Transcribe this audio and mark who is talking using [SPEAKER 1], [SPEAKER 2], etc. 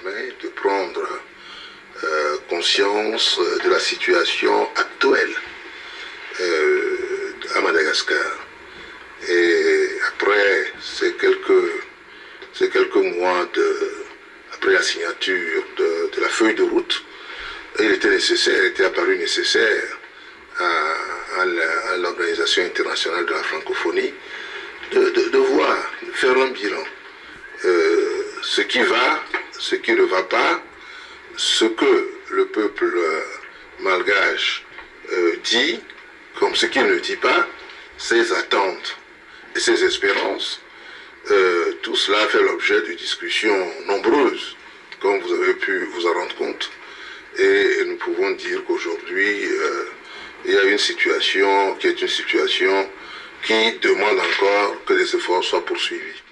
[SPEAKER 1] permet de prendre conscience de la situation actuelle à Madagascar. Et après ces quelques mois après la signature de la feuille de route, il était apparu nécessaire à l'Organisation internationale de la francophonie de voir, de faire un bilan. Ce qui va, ce qui ne va pas, ce que le peuple malgache dit, comme ce qu'il ne dit pas, ses attentes et ses espérances, tout cela fait l'objet de discussions nombreuses, comme vous avez pu vous en rendre compte. Et nous pouvons dire qu'aujourd'hui, il y a une situation qui est une situation qui demande encore que les efforts soient poursuivis.